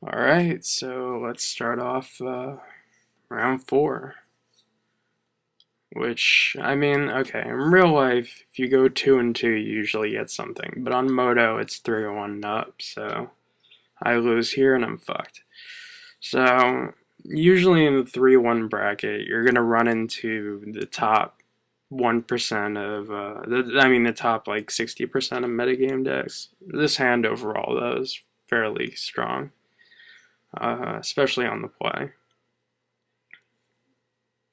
Alright, so let's start off round 4. Which, I mean, okay, in real life, if you go 2 and 2, you usually get something. But on Moto, it's 3 or 1 up, so I lose here and I'm fucked. So, usually in the 3-1 bracket, you're going to run into the top 1% of, the top like 60% of metagame decks. This hand overall, though, is fairly strong, especially on the play.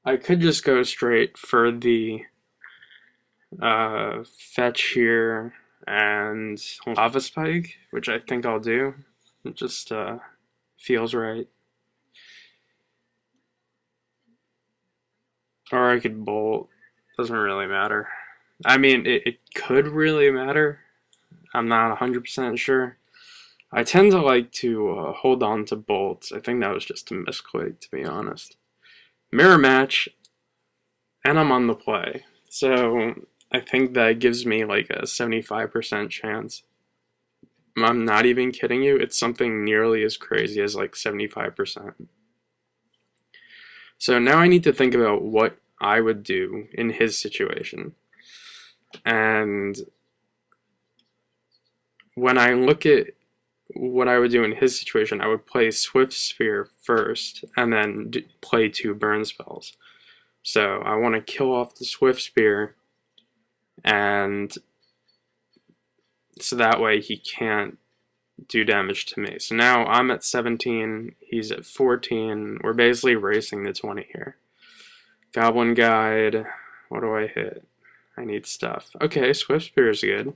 I could just go straight for the fetch here and lava spike, which I think I'll do. It just feels right. Or I could bolt. Doesn't really matter. I mean, it could really matter. I'm not 100% sure. I tend to like to hold on to bolts. I think that was just a misclick, to be honest. Mirror match, and I'm on the play. So I think that gives me like a 75% chance. I'm not even kidding you. It's something nearly as crazy as like 75%. So now I need to think about what I would do in his situation. And when I look at what I would do in his situation, I would play Swift Spear first and then play 2 burn spells. So I want to kill off the Swift Spear, and so that way he can't do damage to me. So now I'm at 17, he's at 14. We're basically racing the 20 here. Goblin Guide. What do I hit? I need stuff. Okay, Swift Spear is good.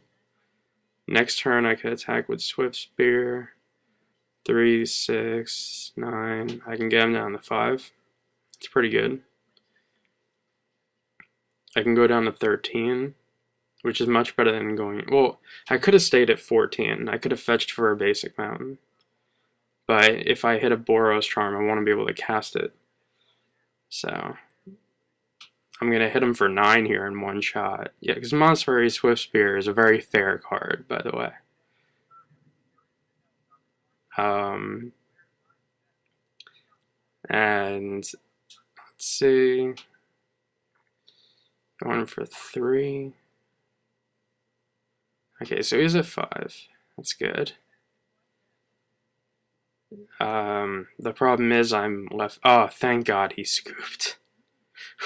Next turn I could attack with Swift Spear. 3, 6, 9. I can get him down to 5. It's pretty good. I can go down to 13, which is much better than going... Well, I could have stayed at 14. I could have fetched for a basic mountain. But if I hit a Boros Charm, I want to be able to cast it. So I'm going to hit him for 9 here in one shot. Yeah, because Monastery Swift Spear is a very fair card, by the way. And let's see. Going for 3. Okay, so he's at 5. That's good. The problem is I'm left... Oh, thank God he scooped.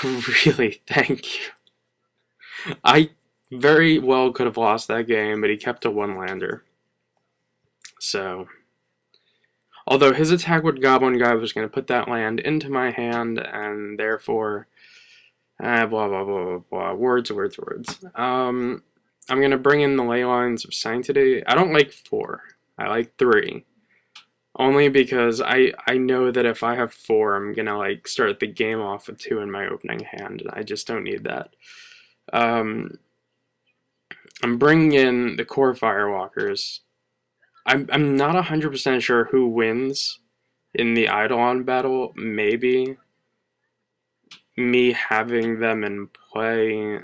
Really, thank you. I very well could have lost that game, but he kept a 1-lander. So, although his attack with Goblin Guy was going to put that land into my hand, and therefore, blah, blah, blah, blah, blah, words. I'm going to bring in the Ley Lines of Sanctity. I don't like 4. I like 3. Only because I know that if I have 4, I'm going to like start the game off with 2 in my opening hand, and I just don't need that. I'm bringing in the core Firewalkers. I'm not 100% sure who wins in the Eidolon battle. Maybe me having them in play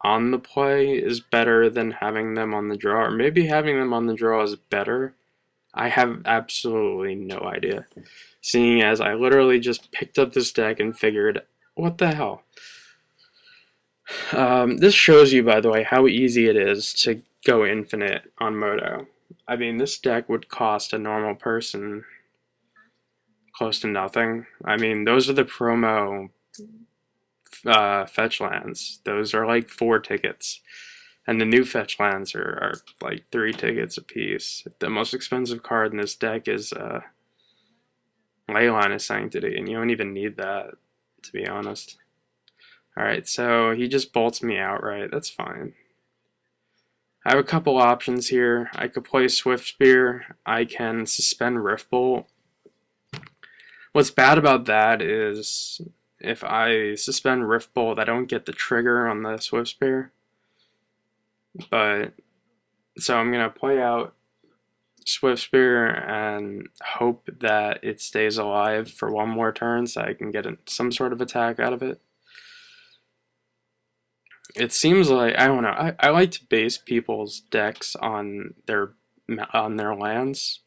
on the play is better than having them on the draw, or maybe having them on the draw is better. I have absolutely no idea, seeing as I literally just picked up this deck and figured, what the hell? This shows you, by the way, how easy it is to go infinite on Moto. I mean, this deck would cost a normal person close to nothing. I mean, those are the promo fetch lands. Those are like 4 tickets. And the new fetch lands are like 3 tickets apiece. The most expensive card in this deck is Leyline of Sanctity, and you don't even need that, to be honest. Alright, so he just bolts me outright. That's fine. I have a couple options here. I could play Swift Spear. I can suspend Rift Bolt. What's bad about that is if I suspend Rift Bolt, I don't get the trigger on the Swift Spear. But so I'm gonna play out Swift Spear and hope that it stays alive for 1 more turn so I can get some sort of attack out of it. It seems like, I don't know, I like to base people's decks on their lands.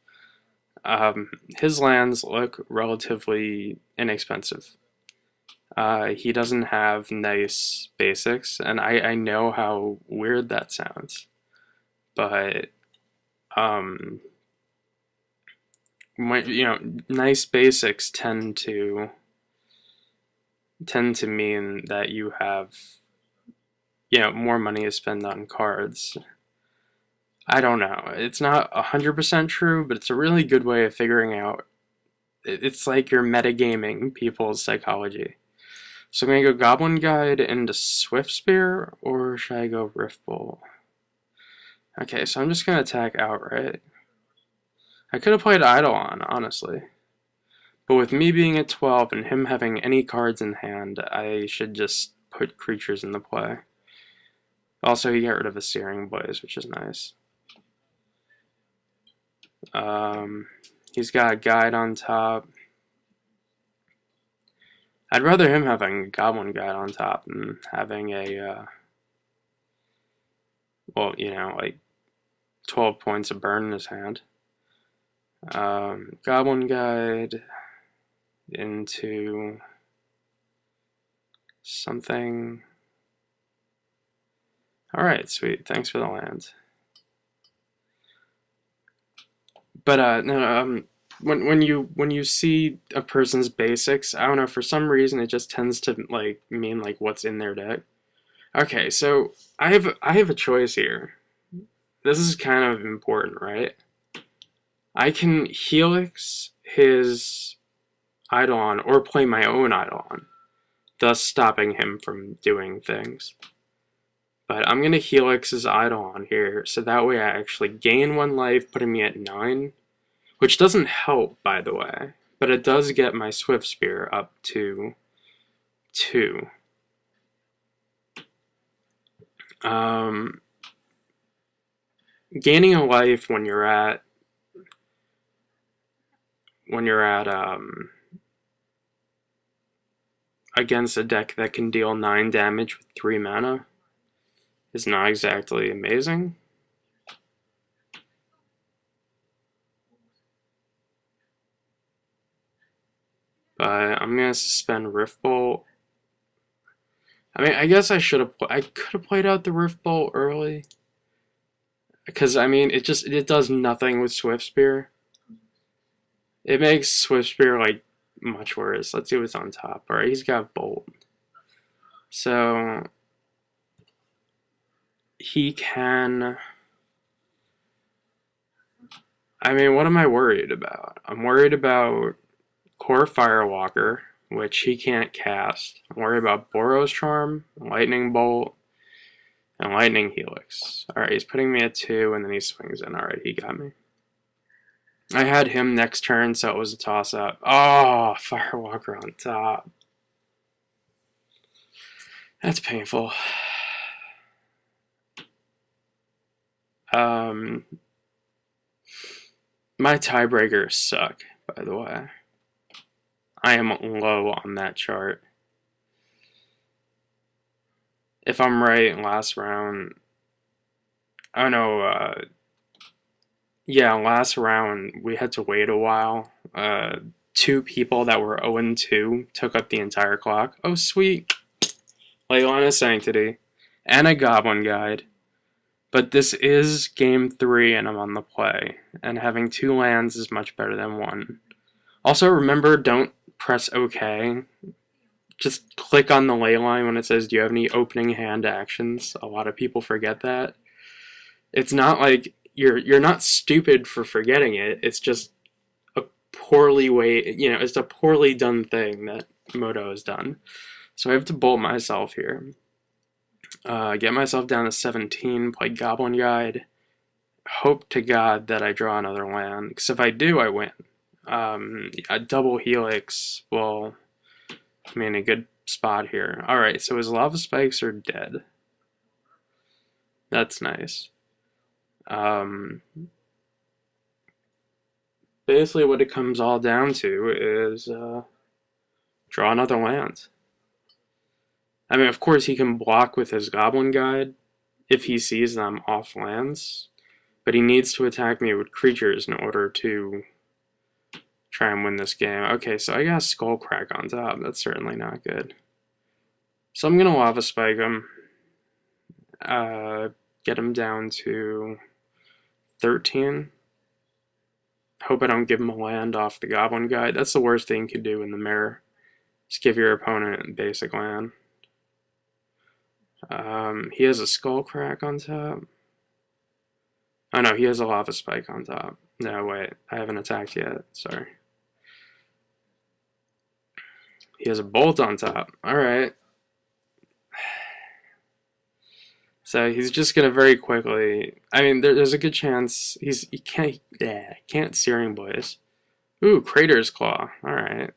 His lands look relatively inexpensive. He doesn't have nice basics, and I know how weird that sounds, but um, nice basics tend to mean that you have more money to spend on cards. I don't know. It's not 100% true, but it's a really good way of figuring out. It's like you're metagaming people's psychology. So I'm gonna go Goblin Guide into Swift Spear, or should I go Rift Bolt? Okay, so I'm just gonna attack outright. I could have played Eidolon, honestly. But with me being at 12 and him having any cards in hand, I should just put creatures into play. Also, he got rid of a Searing Blaze, which is nice. He's got a Guide on top. I'd rather him having a Goblin Guide on top than having a, like 12 points of burn in his hand. Goblin Guide into something. Alright, sweet. Thanks for the land. But no, when you see a person's basics, I don't know, for some reason it just tends to like mean like what's in their deck. Okay, so I have a choice here. This is kind of important, right? I can Helix his Eidolon or play my own Eidolon, thus stopping him from doing things. But I'm gonna Helix his Eidolon here, so that way I actually gain 1 life, putting me at 9. Which doesn't help, by the way, but it does get my Swift Spear up to 2. Gaining a life when you're at against a deck that can deal 9 damage with 3 mana is not exactly amazing. But I'm gonna suspend Rift Bolt. I mean, I guess I could have played out the Rift Bolt early, because I mean, it does nothing with Swift Spear. It makes Swift Spear like much worse. Let's see what's on top. All right, he's got Bolt, so he can. I mean, what am I worried about? I'm worried about Core Firewalker, which he can't cast. I'm worried about Boros Charm, Lightning Bolt, and Lightning Helix. Alright, he's putting me at 2, and then he swings in. Alright, he got me. I had him next turn, so it was a toss-up. Oh, Firewalker on top. That's painful. My tiebreakers suck, by the way. I am low on that chart. If I'm right, last round... Oh no, yeah, last round we had to wait a while. 2 people that were 0-2 took up the entire clock. Oh, sweet. Leilana Sanctity. And a Goblin Guide. But this is game 3 and I'm on the play. And having 2 lands is much better than 1. Also, remember, don't press OK. Just click on the ley line when it says, do you have any opening hand actions? A lot of people forget that. It's not like you're not stupid for forgetting it. It's just a it's a poorly done thing that Moto has done. So I have to bolt myself here. Get myself down to 17, play Goblin Guide. Hope to God that I draw another land, because if I do, I win. A double Helix will put me in a good spot here. Alright, so his Lava Spikes are dead. That's nice. Basically what it comes all down to is draw another land. I mean, of course he can block with his Goblin Guide if he sees them off lands, but he needs to attack me with creatures in order to try and win this game. Okay, so I got Skullcrack on top. That's certainly not good. So I'm gonna Lava Spike him. Get him down to 13. Hope I don't give him a land off the Goblin Guide. That's the worst thing you could do in the mirror. Just give your opponent a basic land. He has a Skullcrack on top. Oh no, he has a Lava Spike on top. No, wait, I haven't attacked yet. Sorry. He has a Bolt on top. Alright. So he's just gonna very quickly. I mean, there's a good chance he can't Searing Blaze. Ooh, Crater's Claw. All right.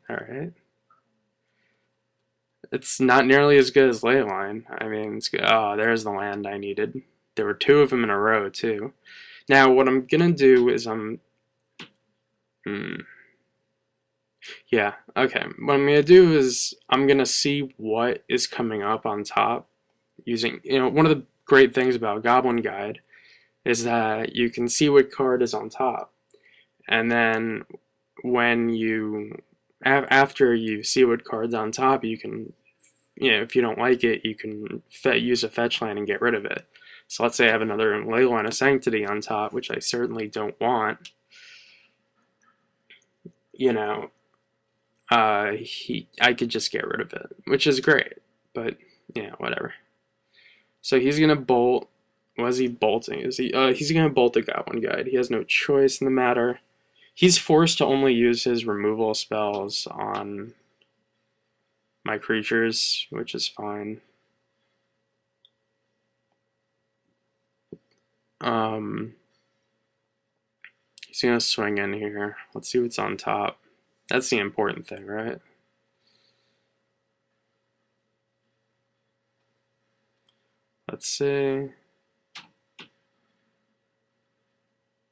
It's not nearly as good as Leyline. I mean, it's good. Oh, there's the land I needed. There were two of them in a row too. Now what I'm gonna do is yeah, okay. What I'm gonna do is I'm gonna see what is coming up on top using, one of the great things about Goblin Guide is that you can see what card is on top, and then when you after you see what card's on top, you can, if you don't like it, you can use a fetch land and get rid of it. So let's say I have another Leyline of Sanctity on top, which I certainly don't want. I could just get rid of it, which is great. But whatever. So he's gonna bolt. Was he bolting? Is he? He's gonna bolt the Goblin Guide. He has no choice in the matter. He's forced to only use his removal spells on my creatures, which is fine. He's gonna swing in here. Let's see what's on top. That's the important thing, right? Let's see.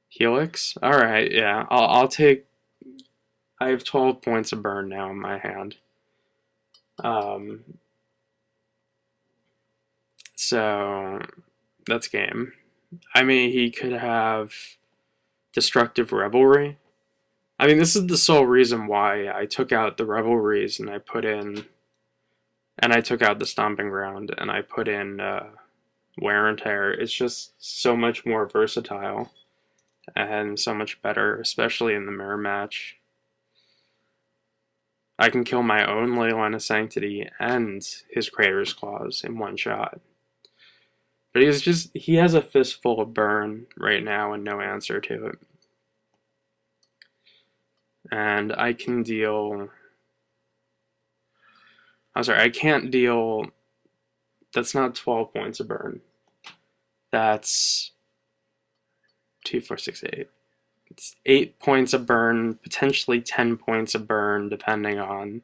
Helix? Alright, yeah. I'll take... I have 12 points of burn now in my hand. So, that's game. I mean, he could have Destructive Revelry. I mean, this is the sole reason why I took out the Revelries and I put in... And I took out the Stomping Ground and I put in Wear and Tear. It's just so much more versatile and so much better, especially in the mirror match. I can kill my own Leyline of Sanctity and his Crater's Claws in one shot. But he has a fistful of burn right now and no answer to it. And I can deal... I'm sorry, I can't deal... That's not 12 points of burn. That's 2, 4, 6, 8. It's 8 points of burn, potentially 10 points of burn, depending on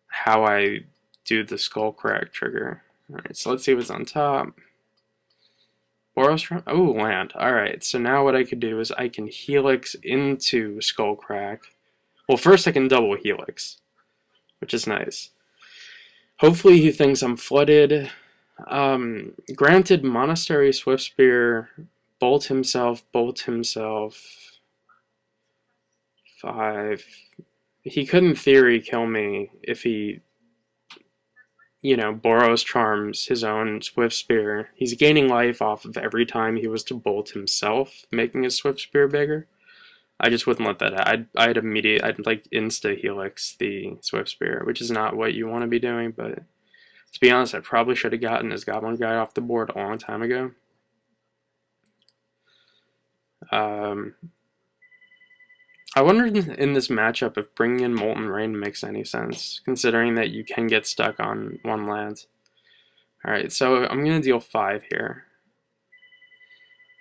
how I do the Skullcrack trigger. Alright, so let's see what's on top. Boros, oh, land. Alright, so now what I could do is I can Helix into Skullcrack. Well, first I can double Helix, which is nice. Hopefully he thinks I'm flooded. Granted, Monastery Swiftspear, bolt himself. 5. He could in theory kill me if he, Boros Charms his own Swiftspear. He's gaining life off of every time he was to bolt himself, making his Swiftspear bigger. I just wouldn't let that happen. I'd like insta-helix the Swiftspear, which is not what you want to be doing, but to be honest, I probably should have gotten his Goblin Guy off the board a long time ago. I wonder in this matchup if bringing in Molten Rain makes any sense, considering that you can get stuck on one land. Alright, so I'm going to deal 5 here.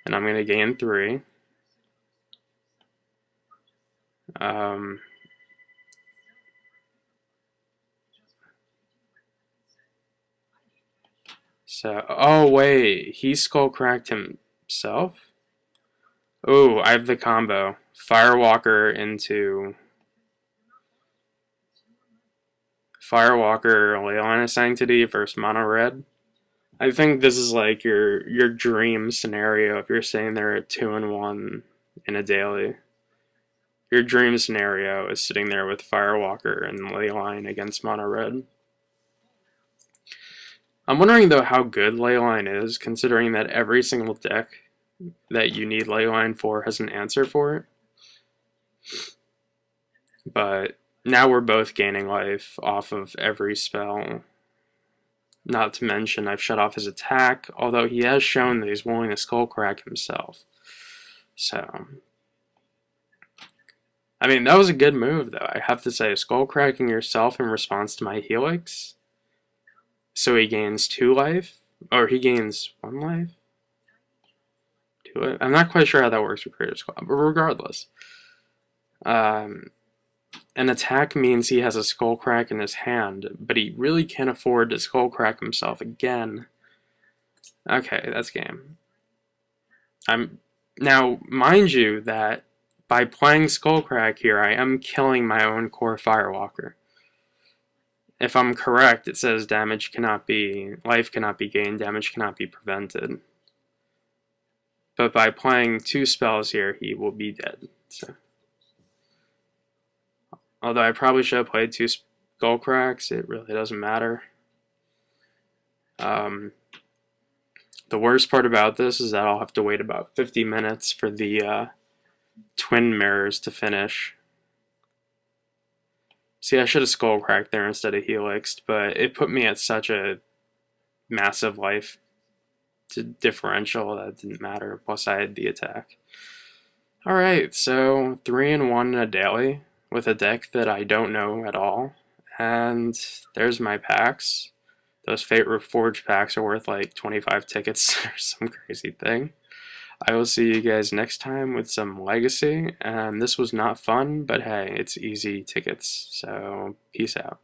And I'm going to gain 3. So, oh wait, he Skullcracked himself? Oh, I have the combo. Firewalker into Firewalker, Leyline of Sanctity versus Mono Red. I think this is like your dream scenario if you're sitting there at 2-1 in a daily. Your dream scenario is sitting there with Firewalker and Leyline against Mono Red. I'm wondering though how good Leyline is, considering that every single deck that you need Leyline for has an answer for it. But now we're both gaining life off of every spell. Not to mention I've shut off his attack, although he has shown that he's willing to Skullcrack himself. So, I mean, that was a good move, though. I have to say, Skullcracking yourself in response to my Helix, so he gains 2 life, or he gains 1 life? 2 life? I'm not quite sure how that works for Creator Squad, but regardless. An attack means he has a Skullcrack in his hand, but he really can't afford to Skullcrack himself again. Okay, that's game. Now, mind you that by playing Skullcrack here, I am killing my own core Firewalker. If I'm correct, it says life cannot be gained, damage cannot be prevented. But by playing 2 spells here, he will be dead. So, although I probably should have played 2 Skullcracks, it really doesn't matter. The worst part about this is that I'll have to wait about 50 minutes for the twin mirrors to finish. See, I should have Skullcracked there instead of Helixed, but it put me at such a massive life differential that it didn't matter, plus I had the attack. Alright, so 3-1 in a daily with a deck that I don't know at all, and there's my packs. Those Fate Reforged packs are worth like 25 tickets or some crazy thing. I will see you guys next time with some Legacy, and this was not fun, but hey, it's easy tickets, so peace out.